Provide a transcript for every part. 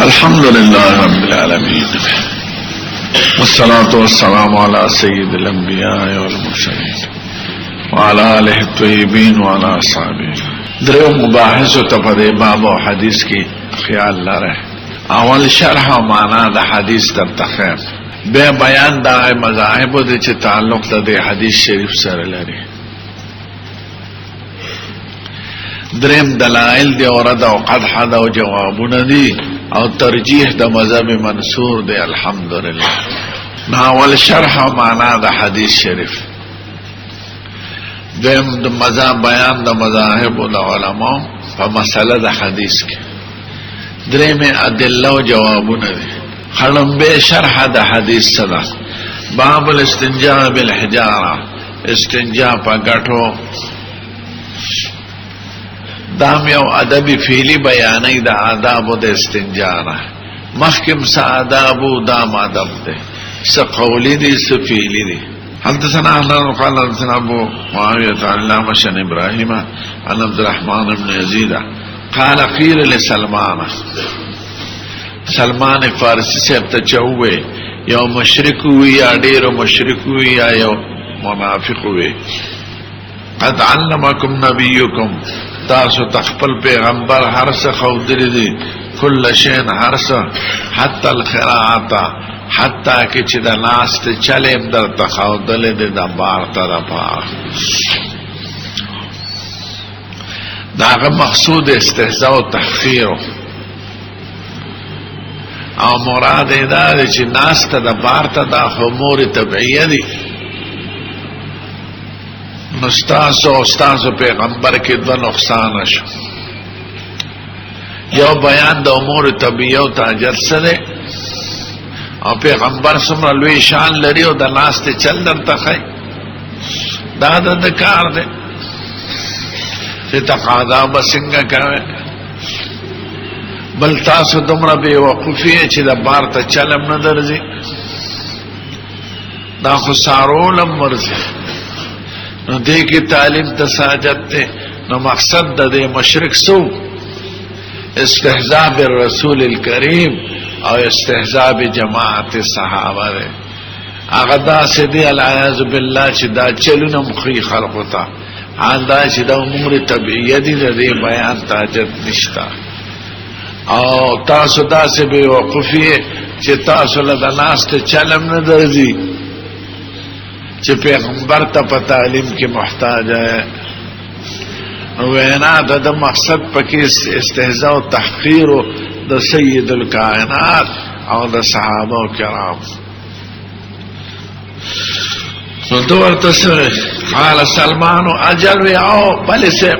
الحمد لله رب العالمين والصلاة والسلام على سيد الأنبياء والمرسلين وعلى آله الطيبين وعلى أصحابه. دريو مباحث تفدي باب و حدیث کی خیال لره. اول شرح و معنا دا حدیث در تخیر بے بیان دا مذاہب دے چه تعلق دا دے حدیث شریف سر لره. درم دلائل دی اور رد و قدح دا و جوابون دی او ترجیح دا مذہب منصور دی الحمدللہ. ناول شرح و معنا دا حدیث شریف دیم دا مذہب بیان دا مذاہب دا علماء فا مسئلہ دا حدیث کی درم ادلہ و جوابون دی. خلم بے شرح دا حدیث صدا باب الاستنجاء بالحجارہ استنجاء پا گٹھو دام یو ادبی فیلی بیانی دا آدابو دا استنجانا محکم سا آدابو دام آداب دے سا قولی دی سا فیلی دی. حدثنا احلان قال حدثنا ابو معاویت علامہ شن ابراہیم عن عبد الرحمن بن یزید قال قیل لسلمان سلمان فارسی سے اب تچوے یو مشرک ہوئی یا دیر مشرک ہوئی یا یو منافق ہوئی قد علمکم نبیکم تاسو تخپل پیغمبر حرس خودری دی کل شین حرس حتی الخراعتا حتی که چی دا ناست چلیم در تخودل دی دا بارتا دا پار داغ مقصود استهزاء و تحقیرو او مراد دا دی چی ناست دا بارتا دا خمور طبعیه دی نستاسو استاسو پیغمبر کی دو نقصان شو یو بیان دا امور طبیعو تاجر سدے او پیغمبر سمرا لوی شان لری او دا ناست چل در تخی دا دا دکار دے تی تقاضا بسنگا کوئے بل تاسو دمرا بے وقفی ہے چی دا بارتا چلم ندرزی دا خسارولم مرزی نو دے کی تعلیم تساجت تے نو مقصد دا دے مشرک سو استحزاء بالرسول الکریم او استحزاء بجماعت صحابہ دے اغدا سے دے العیاذ باللہ چی دا چلو مخی خلقتا حال دا چی دا امور طبعیہ دی دا دے بیان تاجت نشتا او تاسو دا سے بے وقفی چی تاسو لدا ناست چلم ندرزی چی پیغمبر تا پا تعلیم کی محتاج ہے وینا دا دا مقصد پاکی استهزاء و تحقیر دا سید الکائنات او دا صحابہ و کرام نو دور تصویر قال سلمانو اجل وی آو بلی سے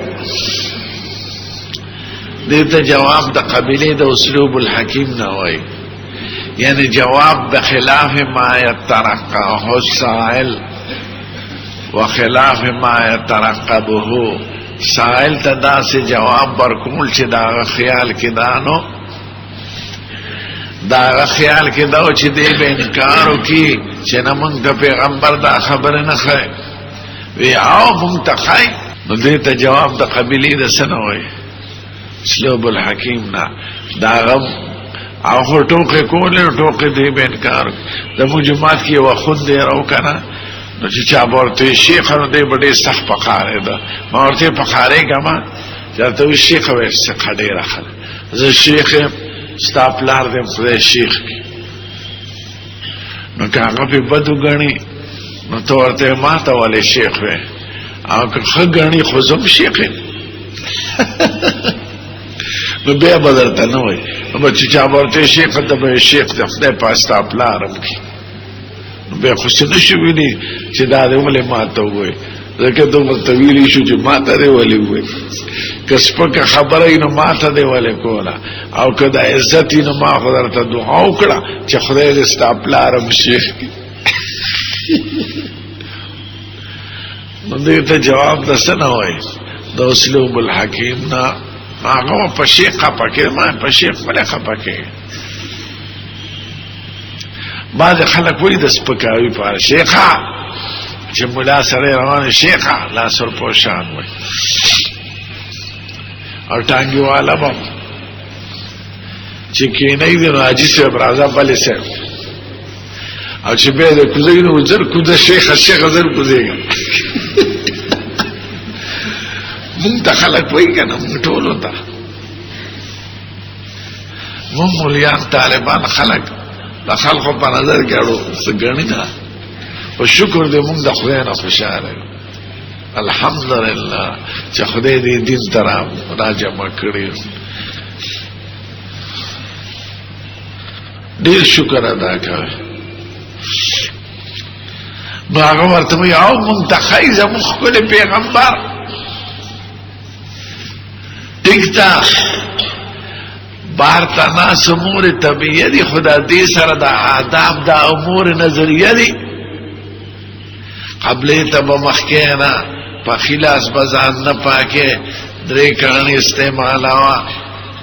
دیتا جواب دا قبیلی دا اسلوب الحکیم نوائی یعنی جواب بخلاف ما یترقبه السائل وخلاف ما یترقبه سائل تدا سے جواب برکول چی داغا خیال کی دانو داغا خیال کی داو چی دے بے انکارو کی چی نمانگ تا پیغمبر دا خبر نخوائی وی آو مونگ خوائی نو دیتا جواب دا قبیلی دا سنوئی اسلوب الحکیم نا داغا او خور ٹوکے کولے ٹوکے دے بے انکارو دا مجموعات کی وہ خود دے رو کنا نو چی چا بورتوی شیخ نو دے بڑے سخت پخارے دا ما ورتے پخارے گا ما جاتوی شیخ ویس سے کھڑے رکھا زی شیخ ستا پلار دیم خدای شیخ کی نو کاغا پی بدو گنی نو تو ورتے ماتا والے شیخ وی او که خگ گنی خوزم شیخ نو بیا بدرتا نوی نو چی چا بورتوی شیخ دا بے شیخ دا خدای پاستا پلارم کی بے خوشی نشو بینی چی دا دے ولی ماتا ہوئی ذکر تو مستویلی شو چی ماتا دے ولی ہوئی کسپا خبر اینو ماتا دے ولی کولا او که دا عزت اینو ما خودر تا دعاو کڑا چی خدای دستا پلارم شیخ کی دیتا جواب دستا نوائی دا اسلوب الحکیم نا آقا پا شیخ خپا که ما پا شیخ ملی خپا که بعض خلق وی دست پکاوی پار شیخا چه ملا سره روان شیخا لا سر پوشان وی اور ٹانگی والا بم چې کینای دی نو حاجی صاحب راځه بلې صاحب او چې به د کوزګ نو زر کوزه شیخ زر کوزېګا مونږ ته خلک وایي کنه مونږ ټول وتا مونږ مولیان طالبان خلک د خلکو په نظر کې اړو څنګه نه او شکر دې مونږ د خدای نه خوشاله الحمدلله چې خدای دې دین ترام راجمع کړی ډیر شکر ادا کوي نو هغه ورته وي او منتخی زموږ ښکلی پیغمبر ټیک ده بار ته ناس امور طبیعه دي خدا دې سره د آداب د امور نظریه دي قبلې ته به مخکې نه په خلاص به ځان نه پاکې درې کړنې استعمالوه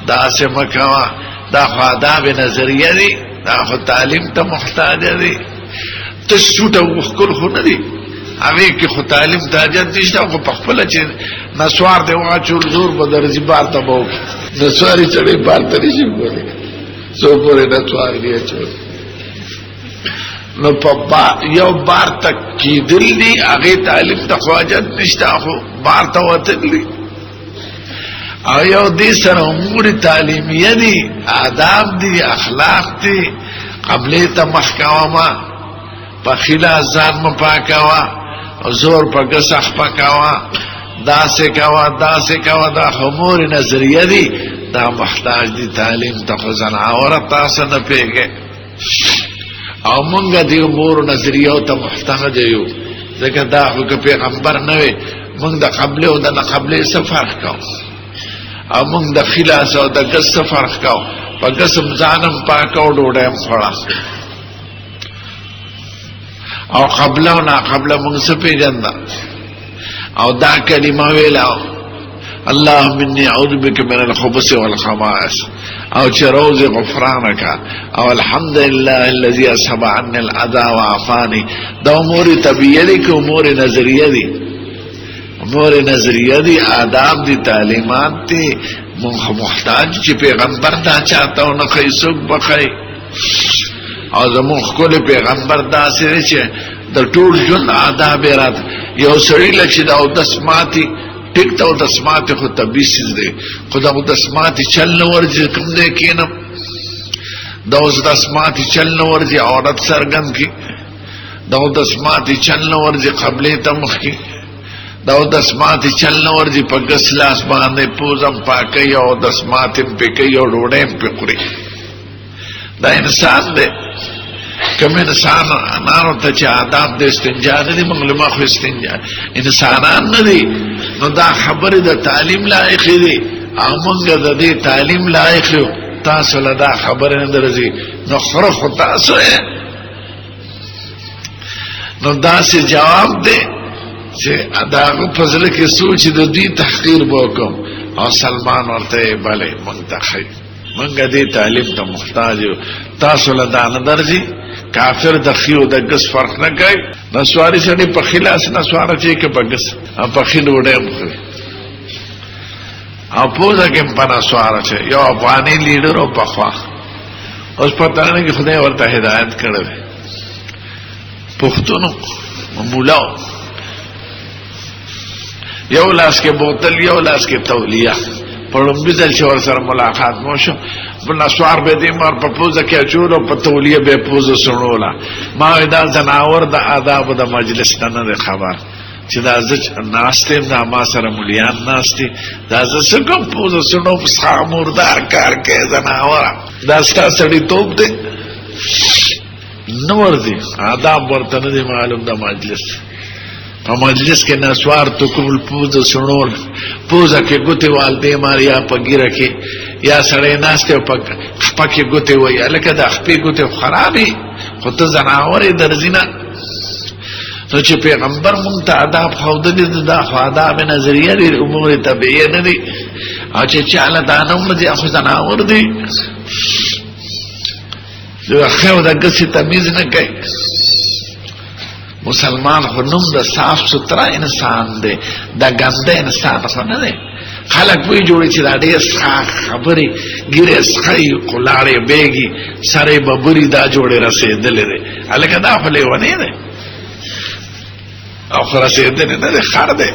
داسې مه کوه دا خو آداب نظریه دي دا خو تعلیم ته محتاج دي ته سوټه وښکل خو نه دي هغې کې خو تعلیم ته حاجت نشته خو په خپله چې نسوار دی واچول زور به درځي بار ته به وکړي نسواري سړی بار ته نشي کولی څو پورې نسوار دی اچول نو په یو بار ته کېدل دي هغې تعلیم ته خو حاجت نشته خو بار ته وتل دي او یو دې سره امور تعلیمیه دي آداب دي اخلاق دي قبلې ته مخکوه په خلاص ځان مه پاکوه زور په ګسخ پکوه داسې کوه دا امور نظریه دي دا محتاج دي تعلیم ته خو زناوره تاسو نه پوهېږئ او مونږ دې امور نظریو ته محتاج یو ځکه دا خو که پیغمبر نه وي مونږ د قبلې او د نه قبلې څه فرق کوو او مونږ د خلاص او د ګس څه فرق کوو په ګسم ځانم پاکه او ډوډۍ م خوړه او قبله او ناقبله مونږ څه پېژنده او دا کلمه ویله اللهم انی اعوذ بک من الخبث والخبائث او چې روز غفرانک او الحمد لله الذي اذهب عني الاذى وعافاني دا امور طبیعیه دي که امور نظریه دي امور نظریه دي آداب دي تعلیمات دي محتاج چې پیغمبر دا چاته او نه کوي څوک بخي او زموږ ښکلی پیغمبر داسې دی چې د ټول ژوند آداب یې راته یو سړي له چې د اودس ماتې ټیک ته اودس ماتې خو طبیعي څیز دی خو د اودس ماتې چل نه ورځي کوم دی کښېنم د اودس ماتې چل نه ورځي عورت څرګند کړي د اودس ماتې چل نه ورځي قبلې ته مخکې د اودس ماتې چل نه ورځي په ګس لاس باندې پوزم پاکوي او اودس ماتې م پې کوي او ډوډۍ م پې خوري دا انسان دی کوم انسانانو ته چې آداب د استنجا نه دي معلومه خو استنجا انسانان نه دي نو دا خبرې د تعلیم لایقې دي او موږ د دې تعلیم لایق یو تاسو له دا خبرې نه درځي نو خوره خو تاسو یې نو داسې جواب دی چې د هغه په زړه کې سوچ د دوی تحقیر به وکړم او سلمان ورته یې بلې موږ ته ښایي موږ دې تعلیم ته محتاج یو تاسو له دا نه درځي کافر د ښي او د ګس فرق نه کوي نسواري سړی په ښي لاس نسواره چې که په ګس او په ښي ډوډۍ هم خوري او پوزه کې هم په نسواره چې یو افغاني لیډر او پخوا اوس پته نه کې خدای ورته هدایت کړی دی پښتونو مولاو یو لاس کې بوتل یو لاس کې تولیه په لومبي ځل چې ورسره ملاقات مو شو نسوار به دې مار په پوزه کې اچول او په تولیه به پوزه سړوله ما دا زناور د آداب د مجلس نه نه خبر چې دا زه ناست یم دا ما سره ملیان ناست دي دا زه څه کوم پوزه سړو په مردار کار کې زناوره دا ستا سړیتوب دی نه ورځي آداب ورته نه دي معلوم د مجلس په مجلس کې نسوار تکول پوزه سړول پوزه کې ګوتې والدې ماریا په ګیره کې یا سړی ناست او په خپه کې ګوتې وایي هلکه د خپې ګوتې خرابې خو ته زناورې درځي نه نو چې پیغمبر مونږ ته آداب ښودلي دي دا خو آداب نظریه دي امور طبیعیه نه دي او چې چاله دا نه ومځي خو زناور دي د ښه او د ګسې تمیز نه کوي مسلمان خو نوم د صاف ستره انسان دی د ګنده انسان خو نه دی خلق وی جوړی چې دا ډېر خبرې ګیره سخی قلاړې بیگی سره ببری دا جوړې رسیدلې ده الکه دا خو لیونی ده او خو رسیدلې نه ده خر ده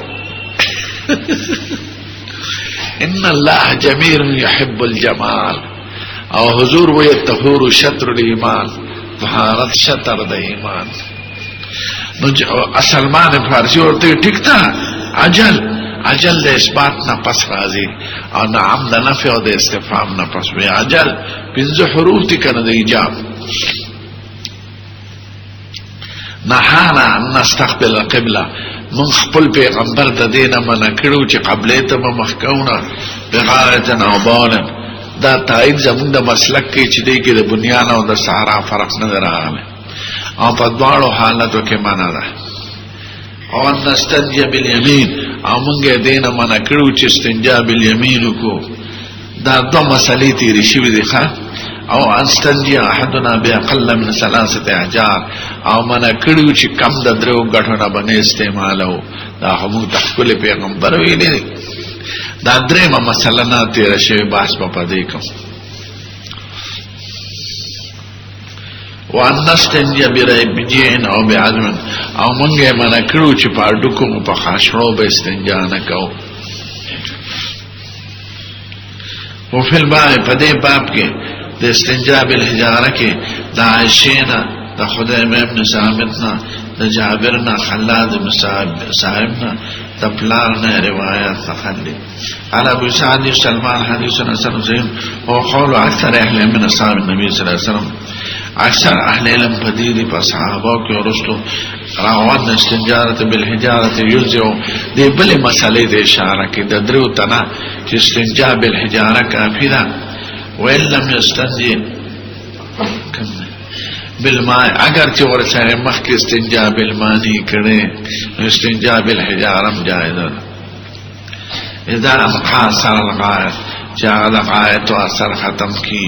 ان الله جمیل يحب الجمال او حضور وی الطهور شطر الایمان طهارت شطر د ایمان نو سلمان فارسی ورته ټیک تا اجل د اثبات نه پس راځي او نعم د نفي او د استفهام نه پس وی اجل پنځه حروف دي کنه د ایجاب نهانا ان نستقبل القبلة من خپل پیغمبر د دینه من کړو چې قبله ته مخکونه بغایتن او بالن دا تایید زمون د مسلک کې چې دی کې د بنیان او د سهارا فرق نه راغلی او په دواړو حالتو کې معنا ده او نستنجي بالیمین او مونږه دینه من کړو چې استنجا بالیمین کو دا دوه مسلې تیرې شوې دي ښا او استنجي احدنا باقل من 3 احجار او من کړو چې کم د درو غټونه باندې استعمالو دا هم تخکل پیغمبر ویلي دا درېمه مسله نه تیر شوی باس په پدې کوم وان نستنجي بربجين او بعزم او مونږه من کړو چې په ډکو په خاشړو به استنجا نه کوو او فل باب پدې باب کې د استنجا بالحجاره کې د عائشہ د خدای ابن ثابتنا د جابرنا خلاد بن صاحبنا د پلارنا روایت تخلي على ابو سعد سلمان حديث حسن زين او قول اکثر اهل من اصحاب النبي صلى الله عليه وسلم اکثر اهل علم بدیدی په صحابه کې ورستو راوند استنجاره بالحجاره یوزو دی بل مسلې د اشاره کې د درو تنا چې استنجا بالحجاره کافی ده وإن لم يستنجي بالماء اگر چې ورسره مخکې استنجا بالمانی کړي استنجا بالحجاره جائز ده اذا قاصر الغایت چې هغه غایت او اثر ختم کی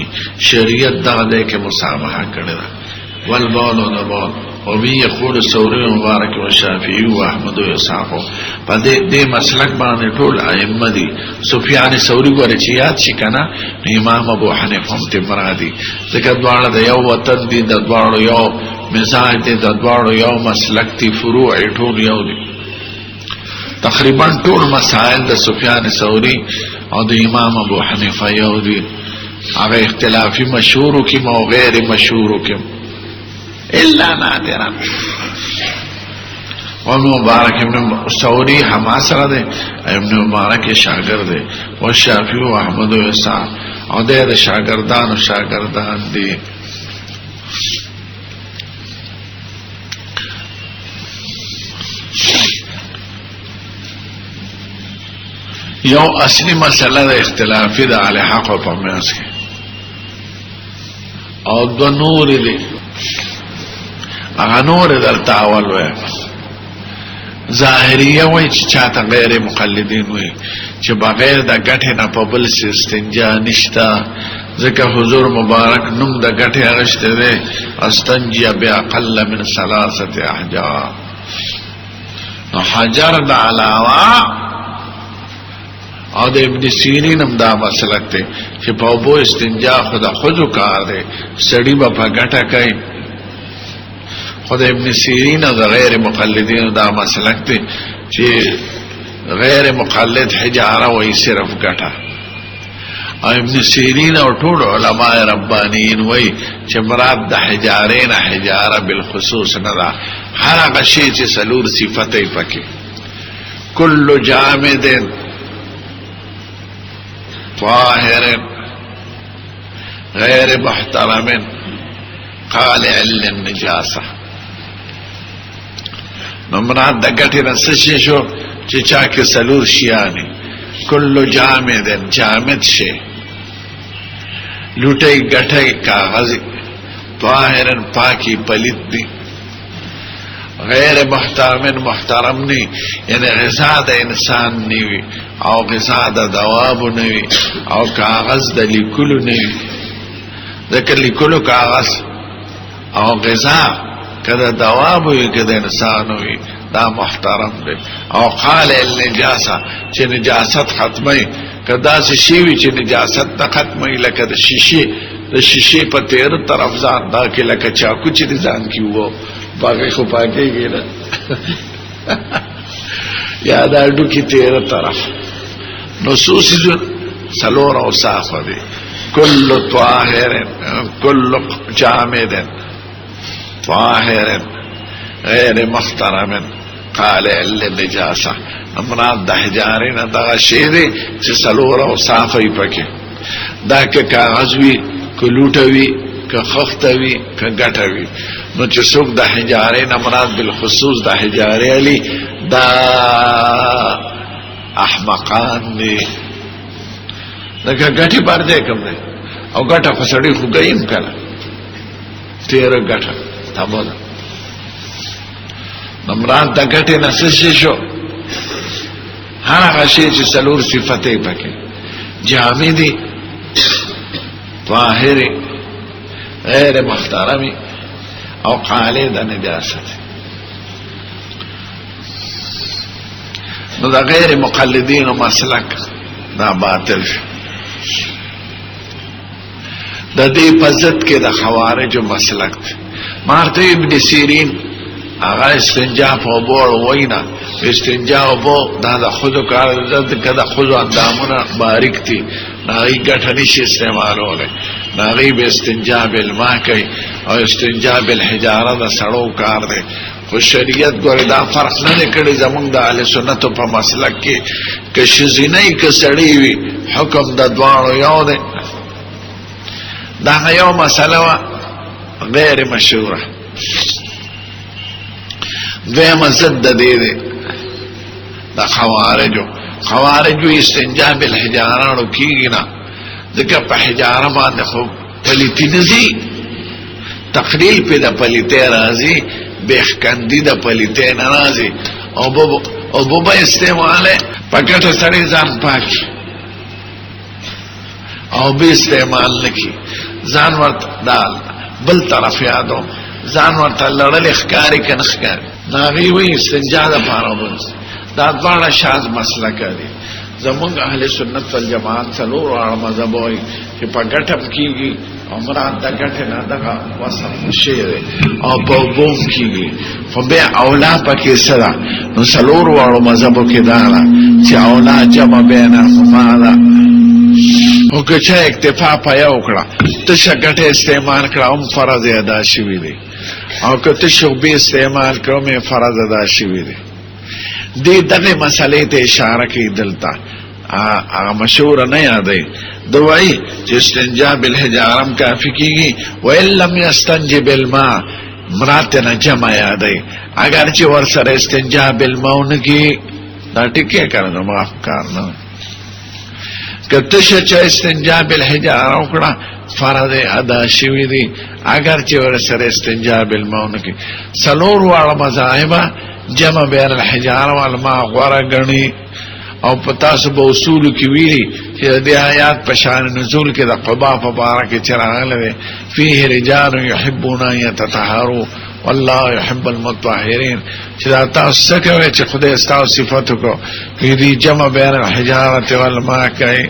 شریعت دغه کې مسامحه کړي ده والبول والبول او وی یقول ثوری مبارک او شافعی او احمد او اسحاق په دې مسلک باندې ټول ائمه دي سفیان ثوری ګورې چې یاد شي کنه امام ابو حنیفه هم تمرادي ځکه دواړه د یو وطن دي د دواړو یو مزاج دي د دواړو یو مسلک دي فروع ټول یو دي تقریبا ټول مسائل د سفیان ثوری او د امام ابو حنیفه یو دي هغه اختلافي مشهور کی او غیر مشهور کی الا نادرا ومبارک ابن ثوری حماسره ده ابن مبارک شاگرد ده او شافعی او احمد او اسحاق او د شاگردان دي یو اصلی مسله د اختلافی د علی حق او پمیاس کې او دو نور دي هغه نور درته اول وای ظاهریه وای چې چاته غیر مقلدین وای چې بغیر د غټه نه په بل استنجا نشتا ځکه حضور مبارک نوم د غټه اغشته ده استنجا باقل من 3 احجار نو حجر د علاوه او د ابن سیرین هم دا مسلک ته چې په بو استنجا خدا خودو کار دی سړی په غټه کوي خدای ابن سیرین او غیر مقلدین دا مسلک ته چې غیر مقلد حجاره وای صرف غټه او ابن سیرین او ټول علماء ربانیین وای چې مراد د حجارین حجاره بالخصوص نه ده هر هغه شی چې سلور صفته پکې کل جامد طاهر غیر محترم قالع للنجاسه نمراد د غټي رسشي شو چې چا کې سلور شیانی کل جامد جامد شي لوټي غټي کاغذ طاهر پاکي پلید دي غیر محترم نی یعنی غذا د انسان نیوی او غذا د دواب نیوی او کاغذ د لیکلو نیوی ذکر لیکلو کاغذ او غذا کده دواب وی کده انسان وی دا محترم دی. او قال النجاسه چې نجاست ختمي کدا چې شیوی چې نجاست نه ختمي لکه د شیشې په تیر طرف ځان دا کې لکه چاکو چې ځان کیوو باغې خو پاکيږي نه یا دا ډو کې تیر طرف نصوص سلور او صافه دي كل طاهر كل جامد طاهر غیر محترم قال للنجاسه امراض د حجارین دا شی دی چې سلور او صافه یې پکې دا که کاغذ وی که لوټه وی که خخته وی که ګټه وی نو چې څوک د حجارین امراض بالخصوص د حجارې علی دا احمقان دی لکه ګټي بار دی کوم دی او ګټه خو سړی خو ګایم کړه تیر ګټه تابو نمراد د ګټې نسشي شو هغه شی چې څلور صفته پکې جامدی طاهر غیر محترم او قاله د نجاست نو دا غیر مقلدین او مسلک دا باطل شو د دې په ضد کې د خوارج مسلک مارته ابن سیرین آغا استنجا په بول وینا استنجا په دا د خود کار د کده خود اندامونه باریک دي ناغي ګټه نشي استعمالوله ناغي به استنجا بالماء کوي او استنجا بالحجاره د سړو کار دی خو شریعت ګورې دا فرق نه کړی زمونږ د اهل سنت په مسلک کې که شزینې کې سړی وي حکم د دواړو یو دی دا یو مسله غیر مشهوره دویم ضد دی دی دا خوارجو استنجا بالحجارانو کیگی نا ذکر پا حجارہ باندې خو پلیتی نزی تقلیل پی دا پلیتی رازی بیخکندی دا پلیتی نرازی او بوبا استعماله پکٹ سڑی زان پاکی او بی استعمال نکی زان ورد دال بل طرف یادو زان ورته لړل اخکاری کنه اخکاری ناغي وی استنجا د پاره وبس دا ډول شاذ مسلک دی زمونږ اهل سنت والجماعت څلور اړه مذهب وي چې په ګټم کیږي عمره د ګټه نه دغه وسه شی او په بوم کیږي خو به اولا پکې سره نو څلور اړه مذهب کې دا چې اولا جمع بین الفاظ او که چا اکتفا پا یو کړه تشه ګټه استعمال کړه هم فرض ادا شوی دی او که تشه به استعمال کړه مې فرض ادا شوی دی دې دغه مسلې ته اشاره کوي دلته هغه مشهور نه یادې دوی چې استنجا بالحجارم کافی کیږي و ان لم یستنجب بالماء مراتنا جمع یادې اگر چې ور سره استنجا بالماء نگی دا ټکی کړه معاف کارنه کتشه چا استنجا بالحجاره وکړه فرض ادا شوی دی اگر چې ور سره استنجا بالماء نگی سلور واړه مذاهب جمع بین الحجاره والماء غوړه غني او پتا سب اصول کی ویلی چې د آیات په شان نزول کې د قباء په باره کې چراغله فيه رجال يحبون ان يتطهروا والله يحب المطهرين چې تاسو کوي چې خدای ستاسو صفاتو کو دې جمع بین الحجاره والماء کوي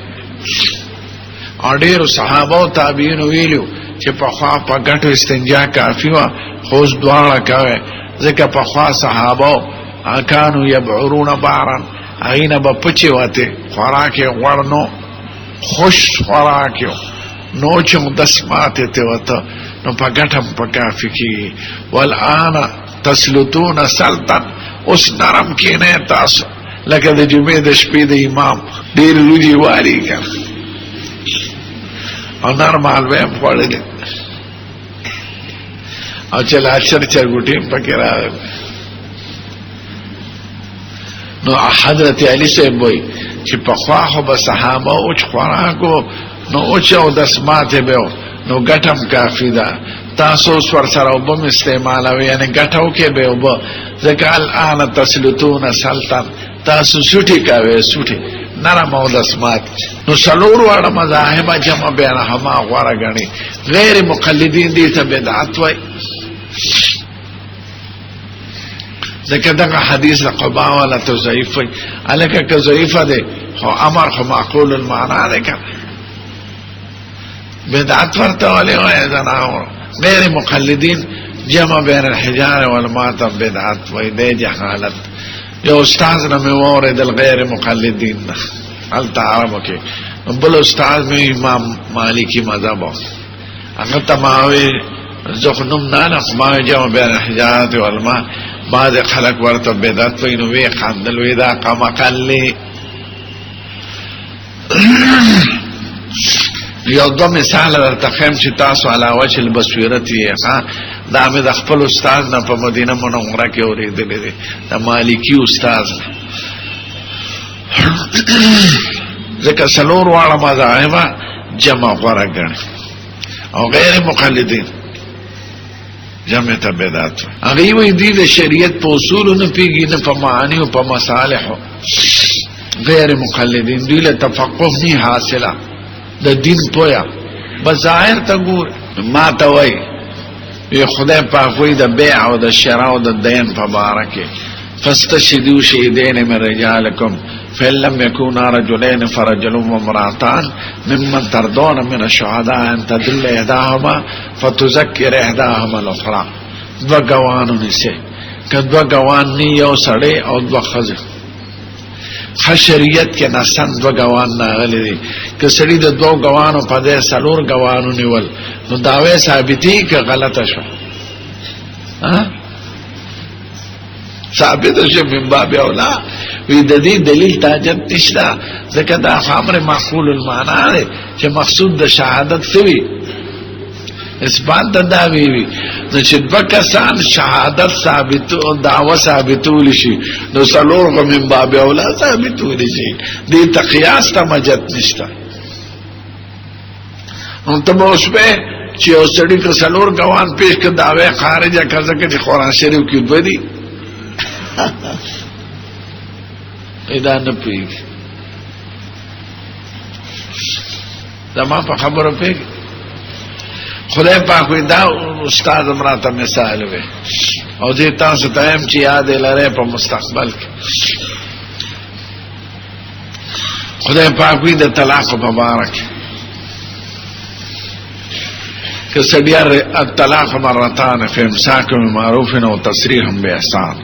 اړیر صحابه او تابعین ویلو چې په خوا په ګټو استنجا کافی وا خو دواړه کوي ځکه په خوا صحابه کانوا يبعرون بعرا اینا با پچی واتے خوراکی ورنو خوش خوراکیو نوچم دسماتی تی واتا نو پا گٹم پا کافی کی والآن تسلطون سلطن اس نرم کی نئے تاسو لکه د جمعه د شپې د امام ډیر روزي والی کړ او نرمال به پړل او چلا چرچر ګټي پکې راغل نو حضرت علی صاحب وای چې په خواخو به صحابه او خوراکو نو او چاو دسماته به نو ګټم کافی ده تاسو ور سره وبم استعمالوي یعنی ګټاو کې به وب ځکه الان تسلطون سلطن تاسو سټی کاوي سټی نرم او دسمات نو سلور وړه مذاهب جمع بینهما غوړه غني غیر مقلدین دي ته بدعت وای ځکه دغه حدیث قبا ولا تو ضعیف وي الکه که ضعیفه ده خو امر خو معقول المعنى ده کنه بدعت ورته ولي وایذنا غیر مقلدین جمع بین الحجار والماتم بدعت وای ده جهالت یو استاد نه مورد الغیر مقلدین هل تعرفو کې بل استاد می امام مالکی مذهب هغه تماوي زخنم نه ما جمع بین الحجار والماء بعد خلق ورته بدعت وای نو وی خندل وی دا قمقلی یو دو مثال درته خیم چې تاسو علاوه چې البصیرت یې ها دا مې د خپل استاد نه په مدینه منوره کې اورېدلې دي د مالکی استاد ځکه څلور واړه مذاهب جمع غوره ګڼي او غیر مقلدین جمع ته بدعت هغه وی دي د شریعت په اصول نه پیږي نه په معانی او په مصالح غیر مقلدین دوی له تفقه نه حاصله د دین پویا بظاهر ته ګور ما ته وای یو خدای پاک وای د بیع او د شراء او د دین په باره کې فاستشهدوا شهیدین من رجالکم فإن لم يكونا رجلين فرجل وامرأتان ممن ترضون من الشهداء ان تدل احداهما فتذكر احداهما الاخرى دو گواهانو نشه که دو گواهان نی یو سړی او دو ښځې شریعت کې نسن دو گواهان ناغلی دي که سړي د دو گواهانو په ځای څلور گواهانو نیول نو دعوی ثابتي که غلطه شو ثابت شو من باب اولا وی د دې دلیل تاجت نشته ځکه دا امر معقول المعنى دی چې مقصود د شهادت سوي اثبات د دعوی وی نو چې بکسان شهادت ثابت او دعوه ثابتول شي نو څلور غو من باب اولا ثابتول شي دې تقیاس ته مجد نشته نو ته اوس به چې اوسړي که څلور غوان پیش کړه دعوی خارجه کړه چې قرآن شریف کې دوی پیدا نه پیږي زما په خبرو پیږي خدای پاک وی دا استاد امراته مثال وي او دې تاسو ته هم چې یاد لري په مستقبل کې خدای پاک وی د طلاق مبارک که سړی الطلاق مرتان فامساک بمعروف او تسریح باحسان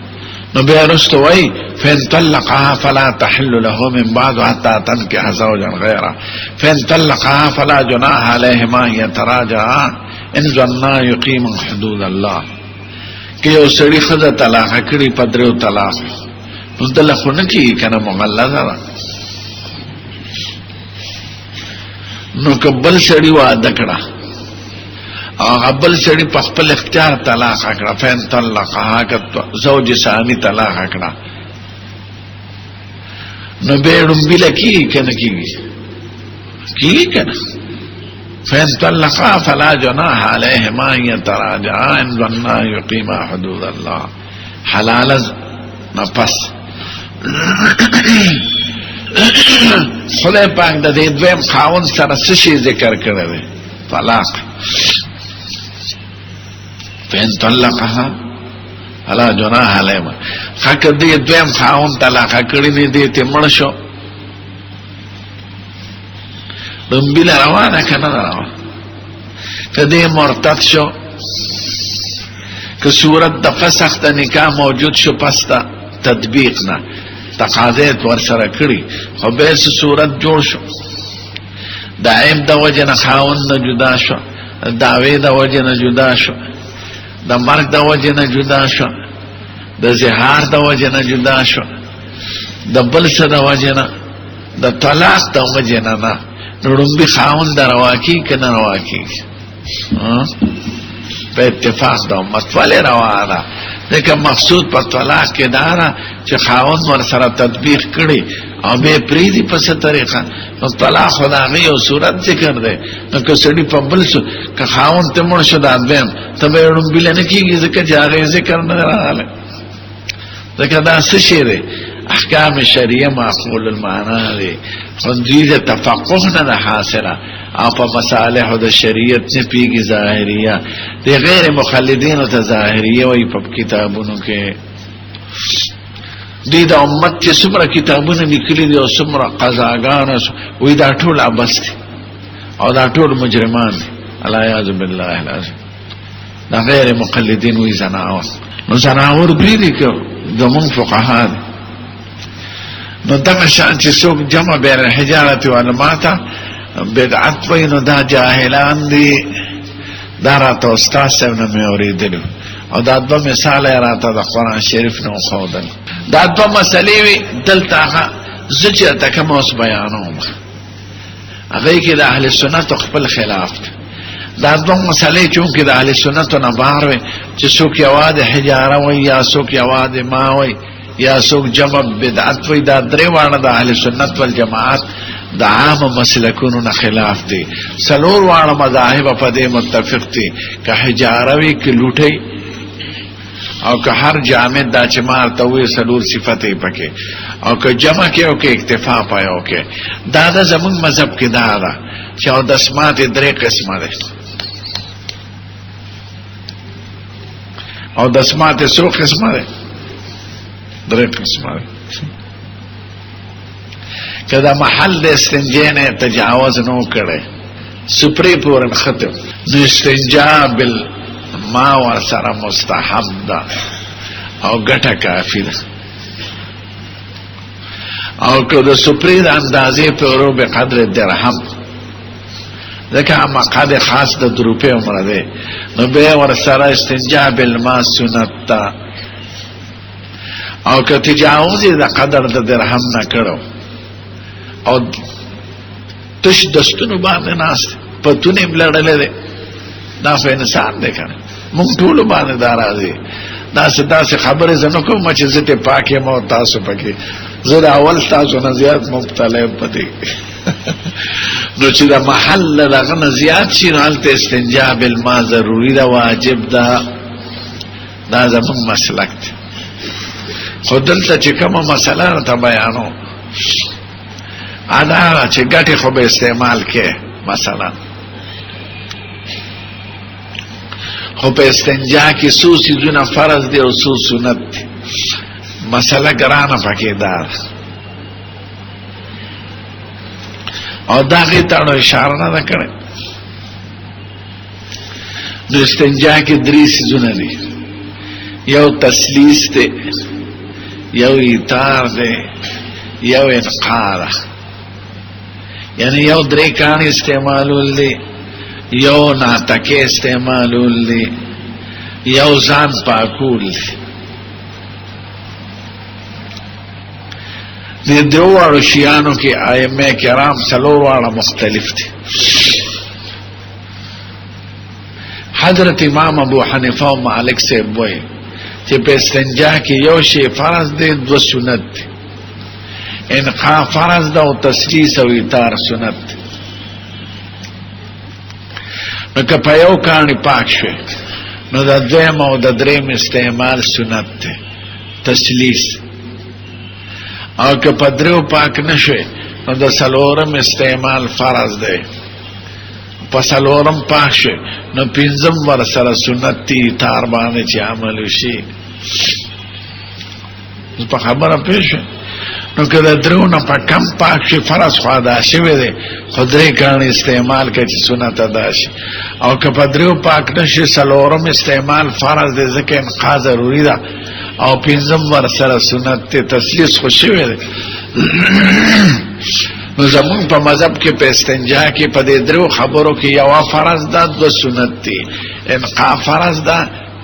نو بیا رستو وی فین طلقها فلا تحل له من بعد حتى تنكح زوجا غيره فین طلقها فلا جناح عليهما يتراجعا ان ظنا يقيم حدود الله که یو سړي خزه طلاق کړي په درو طلاق نو دلته خو نه کیږي کنه مغلظه نو کبل سړي واده کړه او قبل سړي په خپل اختیار طلاق کړه فین طلقها کته زوج ثانی طلاق کړه نو به رمبل کی کنه کی کنه فین طلقها فلا جناح عليهما يتراجعا ان ظنا يقيما حدود الله حلال نفس خدای پاک د دې دویم خاون سره څه شی ذکر کړی طلاق فین طلقها فلا جناح علیهما حق دې دویم خاون طلاق کړی نه دې ته مړ شو رمبیل روانه کنه روانه کدی مرتد شو که صورت د فسخ د نکاح موجود شو پستا تطبیق نه تقاضیت ورسره کړی خو به صورت جوړ شو دائم د وجه نه خاون نه جدا شو دعوی د وجه نه جدا شو د مرګ د وجه نه جدا شو د زهار د وجه نه جدا شو د بل څه د وجه نه د طلاق د وجه نه نه نړمبي خاون د رواکی کنه رواکی په اتفاق د امت والے روانه ځکه مقصود په طلاق کې دا چې خاون ور سره تطبیق کړي او به پریدي په څه طریقه نو طلاق خدای یو صورت ذکر دی نو که سړي په بل څه که خاون ته مړ شو دا دیم ته به رمبي نه کیږي ځکه چې هغه ذکر نه راغله ځکه دا څه شی دی احکام شریعه معقول المعنى دی خندیزه تفقه نه حاصله او په مصالح د شریعت نه پیږي ظاهریه دی غیر مخلدین او ظاهریه وي په کتابونو کې دی دا امت چې څومره کتابونه لیکلي دي او څومره قضاګان وی دا ټول عبث دي او دا ټول مجرمان دي الیاذ بالله العظیم دا غیر مقلدین وی زناور نو زناور بریدي که زمون فقها دي نو دغه شان چې څوک جمع بین الحجارة والماء بدعت وی نو دا جاهلان دي دا راته استاد صاحب نه مې اورېدلي او دا دوه مثال راته د قرآن شریف نه وښودل دا دوه مسلې وي دلته هغه زه چېرته کوم اوس بیانوم هغې کې د اهل سنتو خپل خلاف دی دا دوه مسلې چونکې د اهل سنتو نه بهر وي چې څوک یوازې حجاره وي یا څوک یوازې ما وي یا څوک جمع بدعت وي دا درې واړه د اهل سنت والجماعت د عام مسلکونو نه خلاف دي څلور واړه مذاهب په دې متفق دي که حجاره وي که لوټۍ او که هر جامد دا چې مارته وي څلور صفت یې پکې او که جمع کې او که اکتفا پای او کې دا د زمونږ مذهب کې دا ده چې اودسمات درې قسمه ده اودسمات څو قسمه ده درې قسمه ده که دا محل د استنجا نه تجاوز نو کړي سپری پورن ختم نو استنجا ما ورسره مستحب ده او ګټه کافی ده او که د سپری د اندازې په ورو به قدر درهم ځکه مقعد خاص د 2 روپۍ عمره دی نو به ورسره استنجا بالماء سنت ده او که تجاوز د قدر د درهم نه کړو او تش دستونو باندې ناست پتونه ملړلې ده دا په انسان دی کنه مونږ ټول باندې دا راځي دا څه خبره زنه کوم چې زته پاکه مو تاسو پکې زه دا اول تاسو نه زیات مبتلا پدې نو چې دا محل دغه نه زیات شي نو الته استنجا بالماء ضروری ده واجب ده دا زموږ مسلک دی خو دلته چې کومه مسله ته بیانو ادا چې ګټه خو به استعمال کې مثلا خو په استنجا کې څو څیزونه فرض دي او څو سنت دي مسله ګرانه پکې ده او دا غي ته اشاره نه کړې د استنجا کې 3 څیزونه دي یو تسلیس دی یو ایثار دی یو انقار یعنی یو 3 کان استعمالول دی یو ناتکه استعمالول دی یو ځان پاکول دی د دوه شیانو کې ائمه کرام څلور واړه مختلف دي حضرت امام ابو حنیفه او مالک سے وایي چې په استنجا کې یو شی فرض دی 2 سنت دي انقاء فرض ده او تسلیس او ایثار سنت دی نو که په یو کاڼي پاک شوی نو د دویم او د دریم استعمال سنت دی تسلیس او که په دریو پاک نشوی نو د څلورم استعمال فرض دی په څلورم پاک شوی نو پنځم ورسره سنت دی تار باندې چې عمل وشي په خبره پوه شوی نو که د دریو نه په کم پاک شي فرض خو ادا شوی دی خو درې کاڼي استعمال که چې سنت ادا شي او که په دریو پاک نشي څلورم استعمال فرض دی ځکه انقاء ضروري ده او پنځم ورسره سنت ته تسلیس خو شوی دی نو زمون په مذهب کې په استنجا کې په دې درو خبرو کې یو فرض ده 2 سنت دي انقاء فرض ده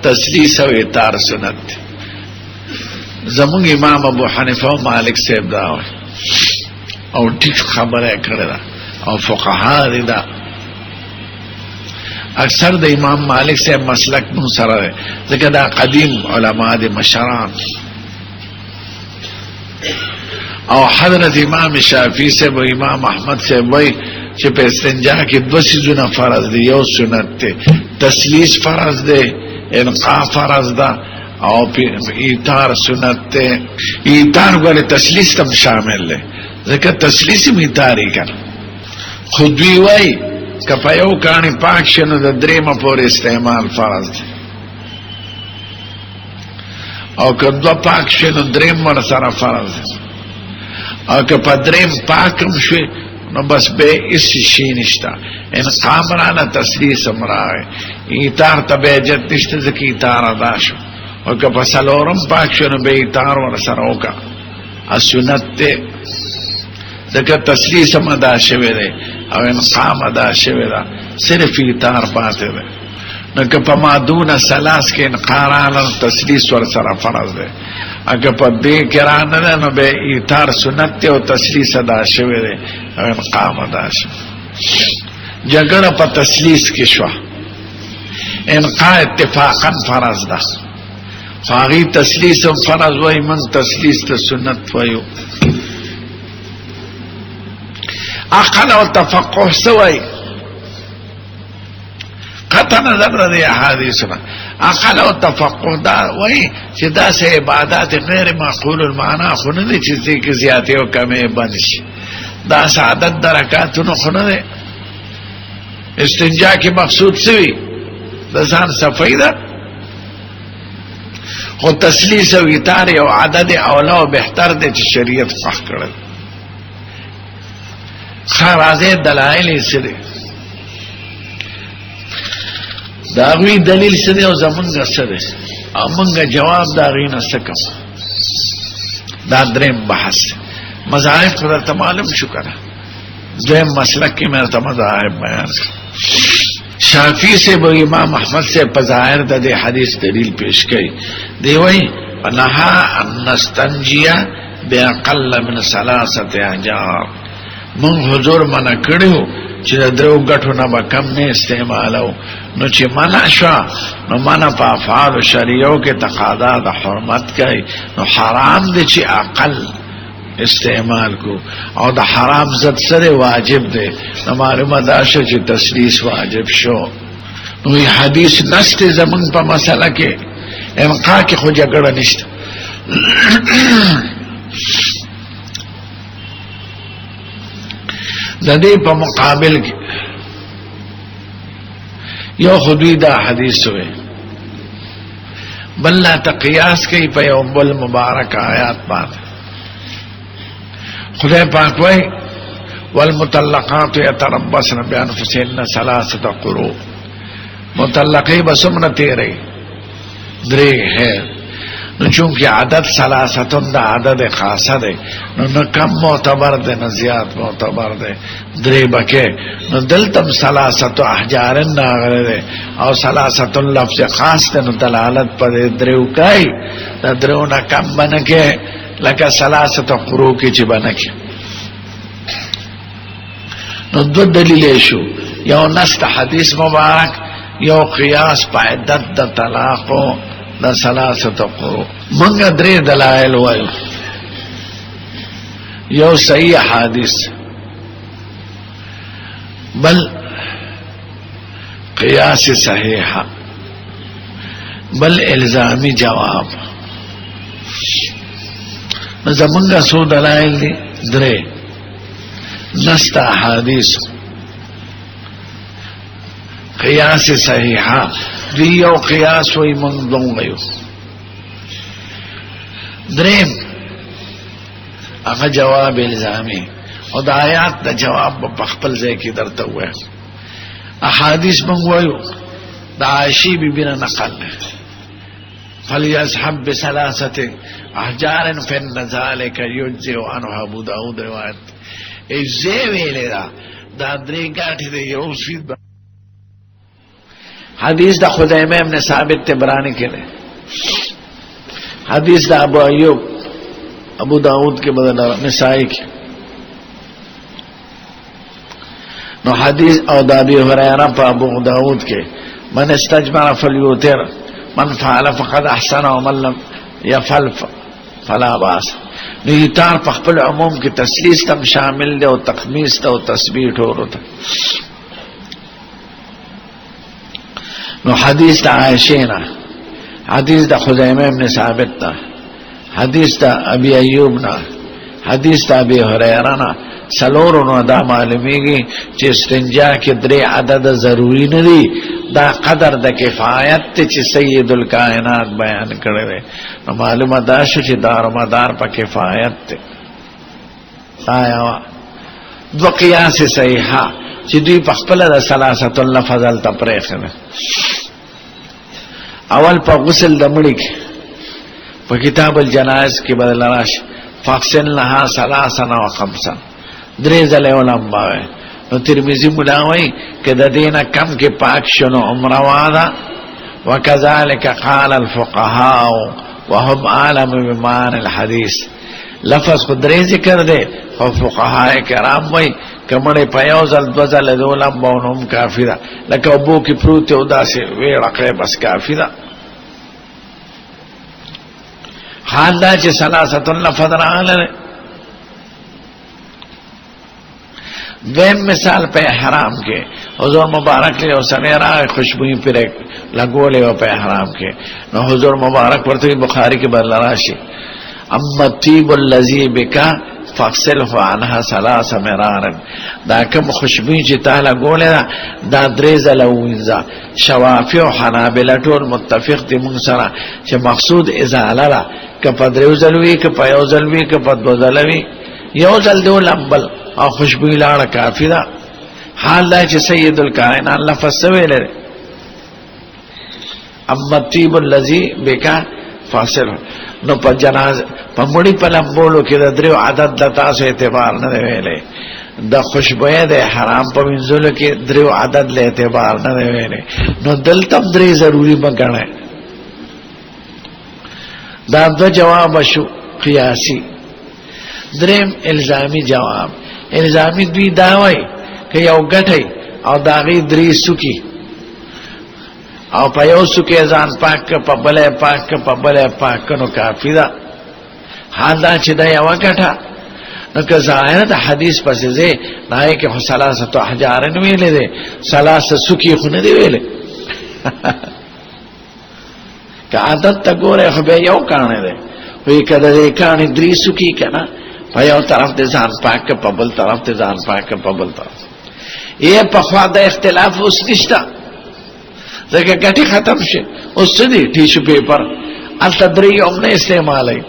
تسلیس او ایثار سنت دي زمون امام ابو حنیفه او مالک صاحب دا او ټیک خبره کړه ده او فقها دي دا اکثر د امام مالک سے مسلک نو سره ځکه دا قدیم علما دي مشران او حضرت امام شافعی سے و امام احمد سے وای چې په استنجا کې 2 سيزونه فرض دي یو سنت ته تسلیس فرض ده انقاء فرض ده او ایثار سنت ته ایثار غوړي تسلیس تم شامل ده ځکه تسلیس می تاریخ خود وی وای کپا یو کانی پاک شنو د دریمه پورې استعمال فرض دی او که دو پاک شوی نو دریم ور سره فرض او که په دریم پاکم شوی نو بس به اسی شی نشتا انقام رانا تسلیس امراغی ایتار تا بیجت نشتا زکی ایتار ادا شو او که په سلورم پاک شو نو به ایتار ور سره اوکا السنت تے ذکر تسلیس ادا شوی دے او انقام ادا شوی دا صرف ایتار پاتے دے نو که په ما دون سلاس کې انقارانا تسلیس ور سره فرض دے اگر پا دے کران دے نو بے ایتار سنت تے و تسلیس ادا شوی دے او انقام ادا شوی جگر پا تسلیس کی شوا انقا اتفاقا فرض دا فاغی تسلیس فرض وی من تسلیس تا سنت ویو اقل و تفقه سوئی قطع نظر دے احادیثنا اقل او تفقه دا وای چې دا سه عبادت غیر معقول المعنى خو نه دي چې کې زیاتې او کمې بنشي دا سعادت درکاتونو خو نه دي استنجا کې مقصود سوی د ځان صفای ده خو تسلیس او ایتار او عدد اولا او بهتر دي چې شریعت فح کړل خرازه دلایل سره داغوی دلیل سده او زمونگا سده امونگا جواب داغی نستکم دا درم بحث مذاہب قدرت معلوم شو کرا دویم مسلک کی میرتا مذاہب بیان شافی سے وہ امام احمد سے پظاہر دا دے حدیث دلیل پیش کئی دیوئی نہا ان نستنجیا بے اقل من ثلاثت احجار من حضور منع کڑیو چې درو غټو نه به کم نه استعمالو نو چې منع شو نو منع په افعال شریعو کې تقاضا د حرمت کوي نو حرام دي چې اقل استعمال کو او د حرام زد سره واجب دی نو معلومه ده چې تسلیس واجب شو نو یہ حدیث نست زمون په مسله کې انقا کې خو جګړه نشته د دې په مقابل کې یو خدوی دا حدیث ہوئے بل لا تقیاس کی په یو بل مبارک آیات باندې خدای پاک وای والمطلقات يتربصن بانفسهن ثلاثه قروء مطلقې بسمنه تیرې درې ہے نو چونکہ عدد ثلاثتن دا عدد خاصه ده نو کم معتبر ده نو زیاد معتبر ده درې بکے نو دلتم ثلاثت احجارن ناغره ده او ثلاثتن لفظ خاص ده نو دلالت پر دریو کای دا دریو نا کم بنکه لکه ثلاثت قرو کی چی بنکه نو دو دلیل شو یو نست حدیث مبارک یو قیاس پا عدد دا طلاقو دا ثلاثت قرو منگا درې دلائل وایو یو صحیح حدیث بل قیاس صحیح بل الزامی جواب زمانگا سو دلائل دی درې نست حدیث قیاس صحیحہ دیو قیاس وی من دونگیو دریم اگا جواب الزامی او دا آیات دا جواب بخپل زیکی درتا ہوا ہے احادیث منگویو دا عائشی بی بنا نقل فلیذهب بثلاثت احجار فن ذالک یجزی عنه ابو داود روایت ای زیویلی دا درې گاٹی دا یو سوید حدیث دا خدیمہ ابن ثابت تبرانی کے لئے حدیث دا ابو ایوب ابو داود کے بدل نسائی کے نو حدیث او دا ابی حریرہ پا ابو داود کے من استجمع فلیوتر من فعل فقد احسن ومن لم یفعل فلا باس نو ایتار پا خپل عموم کی تسلیس تم شامل دے و تخمیس تا و تسبیح ٹھورو تا نو حدیث دا عائشینا حدیث دا خزیمہ ابن ثابتنا حدیث دا ابی ایوبنا حدیث دا ابی حریرنا سلورو نو دا معلومیږي چې استنجا کې درې عدد ضروری نه دي دا قدر د کفایت ته چې سید الکائنات بیان کړی دی نو معلومه دا شو چې دار مدار په کفایت ته آیا دو قیاس صحیحه چې دوی په خپل د ثلاثه الفضل ته پرېښنه اول په غسل د مړي کې په کتاب الجنائز کې بدل راشي فاغسل لها ثلاثا وخمسا درې ځله ولمباوي نو ترمذی ملاوي کده دینه کم کې پاک شنو عمره وادا وكذلك قال الفقهاء وهم عالم بمعنى الحديث لفظ قدرې ذکر دی او فقهاء کرام وای کمنه پیاوزل دوزل ولمباونم کافی ده لکه ابو کې پروت او داسې ویړه بس کافی ده حال دا چې ثلاثه لفظ راغله دویم مثال په احرام کې حضور مبارک له سميرا خوشبوئی پر لګولې او په احرام کې نو حضور مبارک ورته بخاری کې بدل راشي اما طيب الذي بك فاغسله عنها ثلاث مرارا دا کوم خوشبوئی چې تعالی ګولې دا درې ځله وینځه شوافی او حنابلہ ټول متفق دي موږ سره چې مقصود ازاله لا کپه درو ځلوي کپه یو ځلوي کپه دو ځلوي یو ځل دی لمبل او خوشبوئی لاړه کافی ده حال دا چې سید الکائنات لفظ ویل اما طيب الذي بك فاصل نو په جنازه په مړی په لمبولو کې د درو عدد د تاسو اعتبار نه ویلې د خوشبوئی د حرام په منځلو کې درو عدد له اعتبار نه ویلې نو دلته درې ضروری بګنه دا دو جواب شو قیاسی دریم الزامی جواب الزامی دوی داوی که یو گٹھئی او داغی دری سکی او پا یو سکی ازان پاک پا بلے پاک پا بلے پاک نو کافی دا حال دا چی دا یو گٹھا نو که ظاہر دا حدیث پس زی نائی که خو سلاستو احجارن ویلے دے سلاست سکی خونه دی ویلے که عادت تا گوره خو بے یو کانے دے وی که دا دی کانے دری سکی کنا په یو طرف د ځان پاک په بل طرف د ځان پاک په بل طرف یې په خوا د اختلاف اوس نشته ځکه ګټي ختم شي اوس څه دي ټیشو پیپر الته درې هم نه استعمالوي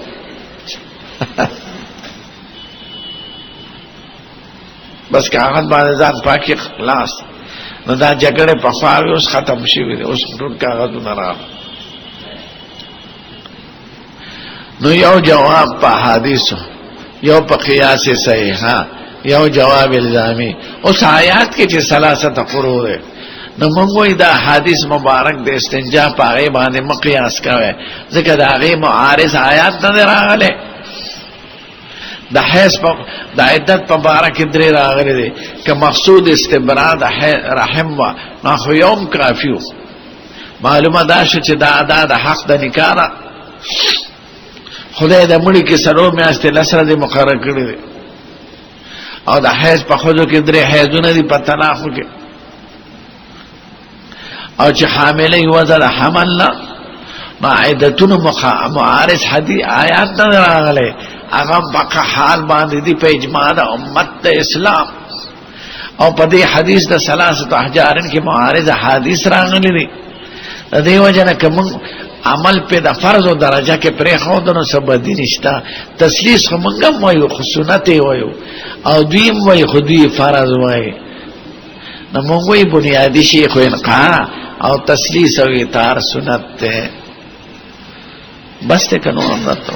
بس کاغذ باندې ځان پاکي خلاص نو دا جګړه په خوا اوس ختم شي اوس ټول کاغذونه راغلي نو یو جواب په حدیثو یو په قیاس صحیحه یو جواب الزامی اوس آیات کې چې ثلاثه قرو ده نو موږ وای دا حدیث مبارک د استنجا په هغه باندې مقیاس کوي ځکه دا هغه معارض آیات نه راغله د حیض په د عدت په مبارک درې راغلي دي که مقصود استبراء د رحم وا نو خو یوم کافیو معلومه ده چې دا د حق د نکاح خدای د مړي کې سلو میاشتې لسره دې مقرر کړی دی او د حیض په خودو کې درې حیضونه دي په طلاقو کې او چې حامله یو ځل حمل نه ما عدتونو معارض حدیث آیات نه راغلي هغه بقا حال باندې دي په اجماع د امت د اسلام او په دې حدیث د ثلاثه احجارن کې معارض حدیث راغلي دي د دې وجنه کوم عمل په د فرض او درجه کې پرې خو دنو سبب دي نشتا تسلیث همغه وایو خصونت وایو او دویم وای خودی فرض وای نو موږ وی بنیادی شی خو انقاء او تسلیث او اطاعت سنت ته بس ته کنو امرته